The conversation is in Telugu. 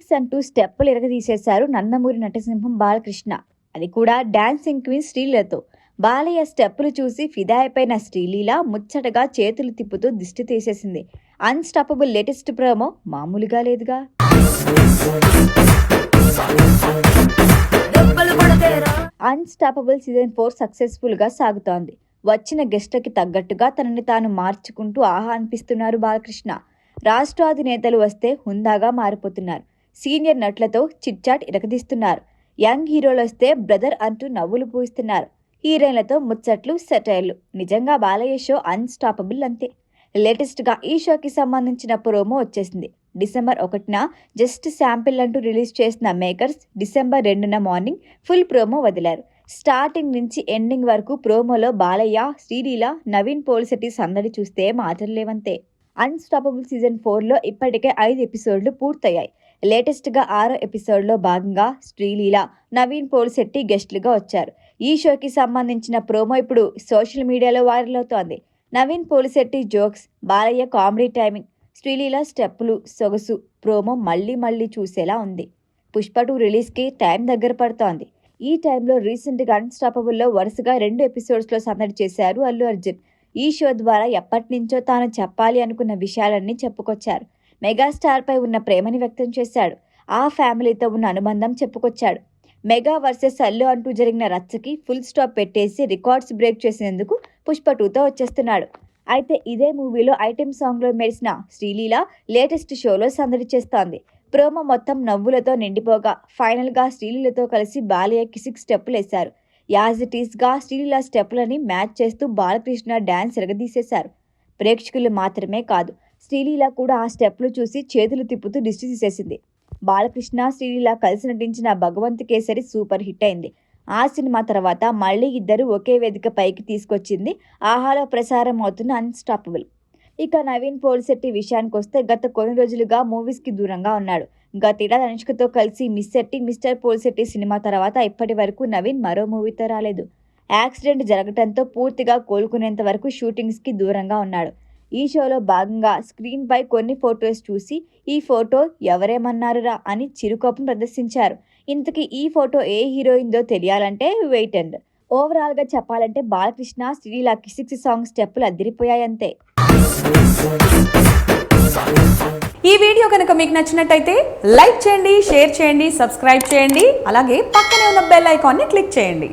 కిసిక్స్ అంటూ స్టెప్పులు ఎరగదీసేశారు నందమూరి నటసింహం బాలకృష్ణ. అది కూడా డాన్సింగ్ క్వీన్ శ్రీలీలతో. బాలయ్య స్టెప్పులు చూసి ఫిదా అయిపోయిన శ్రీలీల ముచ్చటగా చేతులు తిప్పుతూ దిష్టి తీసేసింది. అన్స్టాపబుల్ లేటెస్ట్ ప్రోమో మామూలుగా లేదుగా. అన్స్టాపబుల్ సీజన్ 4 సక్సెస్ఫుల్ గా సాగుతోంది. వచ్చిన గెస్ట్లకి తగ్గట్టుగా తనని తాను మార్చుకుంటూ ఆహా అనిపిస్తున్నారు బాలకృష్ణ. రాష్ట్రాధినేతలు వస్తే హుందాగా మారిపోతున్నారు. సీనియర్ నటులతో చిట్చాట్ ఇరగదీస్తున్నారు. యంగ్ హీరోలు వస్తే బ్రదర్ అంటూ నవ్వులు పూయిస్తున్నారు. హీరోయిన్లతో ముచ్చట్లు, సెటైర్లు. నిజంగా బాలయ్య షో అన్స్టాపబుల్ అంతే. లేటెస్ట్గా ఈ షోకి సంబంధించిన ప్రోమో వచ్చేసింది. డిసెంబర్ 1న జస్ట్ శాంపిల్ అంటూ రిలీజ్ చేసిన మేకర్స్ డిసెంబర్ 2న మార్నింగ్ ఫుల్ ప్రోమో వదిలారు. స్టార్టింగ్ నుంచి ఎండింగ్ వరకు ప్రోమోలో బాలయ్య, శ్రీలీల, నవీన్ పోలిశెట్టి సందడి చూస్తే మాటలు లేవంతే. అన్స్టాపబుల్ సీజన్ 4లో ఇప్పటికే 5 ఎపిసోడ్లు పూర్తయ్యాయి. లేటెస్ట్గా 6వ ఎపిసోడ్లో భాగంగా శ్రీలీల, నవీన్ పోలిశెట్టి గెస్ట్లుగా వచ్చారు. ఈ షోకి సంబంధించిన ప్రోమో ఇప్పుడు సోషల్ మీడియాలో వైరల్ అవుతోంది. Naveen Polishetty jokes, Balayya comedy timing, Sreeleela స్టెప్పులు, సొగసు ప్రోమో మళ్ళీ చూసేలా ఉంది. పుష్ప 2 రిలీజ్కి టైం దగ్గర పడుతోంది. ఈ టైంలో రీసెంట్గా అన్స్టాపబుల్లో వరుసగా 2 ఎపిసోడ్స్లో సందడి చేశారు అల్లు అర్జున్. ఈ షో ద్వారా ఎప్పటినుంచో తాను చెప్పాలి అనుకున్న విషయాలన్నీ చెప్పుకొచ్చారు. మెగాస్టార్పై ఉన్న ప్రేమని వ్యక్తం చేశాడు. ఆ ఫ్యామిలీతో ఉన్న అనుబంధం చెప్పుకొచ్చాడు. మెగా వర్సెస్ అల్లు అంటూ జరిగిన రచ్చకి ఫుల్ స్టాప్ పెట్టేసి రికార్డ్స్ బ్రేక్ చేసేందుకు పుష్ప 2తో వచ్చేస్తున్నాడు. అయితే ఇదే మూవీలో ఐటెం సాంగ్లో మెరిసిన శ్రీలీల లేటెస్ట్ షోలో సందడి చేస్తోంది. ప్రోమో మొత్తం నవ్వులతో నిండిపోగా ఫైనల్గా శ్రీలీలతో కలిసి బాలయ్య కిసిక్ స్టెప్పులు వేశారు. యాజ్ ఇట్ ఈస్గా శ్రీలీల స్టెప్పులని మ్యాచ్ చేస్తూ బాలకృష్ణ డ్యాన్స్ ఎరగదీసేశారు. ప్రేక్షకులు మాత్రమే కాదు, శ్రీలీల కూడా ఆ స్టెప్పులు చూసి చేతులు తిప్పుతూ దిష్టి తీసేసింది. బాలకృష్ణ, శ్రీలీల కలిసి నటించిన భగవంత్ కేసరి సూపర్ హిట్ అయింది. ఆ సినిమా తర్వాత మళ్ళీ ఇద్దరు ఒకే వేదిక పైకి తీసుకొచ్చింది ఆహాలో ప్రసారం అవుతున్న అన్స్టాపబుల్. ఇక నవీన్ పోలిశెట్టి విషయానికి వస్తే గత కొన్ని రోజులుగా మూవీస్కి దూరంగా ఉన్నాడు. గతేడాది అనుష్కతో కలిసి మిస్సెట్టి మిస్టర్ పోలిశెట్టి సినిమా తర్వాత ఇప్పటి వరకు నవీన్ మరో మూవీతో రాలేదు. యాక్సిడెంట్ జరగడంతో పూర్తిగా కోలుకునేంత వరకు షూటింగ్స్కి దూరంగా ఉన్నాడు. ఈ షోలో భాగంగా స్క్రీన్ పై కొన్ని ఫొటోస్ చూసి ఈ ఫోటో ఎవరేమన్నారురా అని చిరుకోపం ప్రదర్శించారు. ఇంతకీ ఈ ఫోటో ఏ హీరోయిన్దో తెలియాలంటే వెయిట్ అండ్. ఓవరాల్గా చెప్పాలంటే బాలకృష్ణ, శ్రీలీల కిసిక్స్ సాంగ్ స్టెప్పులు అదిరిపోయాయంతే. ఈ వీడియో కనుక మీకు నచ్చినట్టయితే లైక్ చేయండి, షేర్ చేయండి, సబ్స్క్రైబ్ చేయండి. అలాగే పక్కనే ఉన్న బెల్ ఐకాన్ని క్లిక్ చేయండి.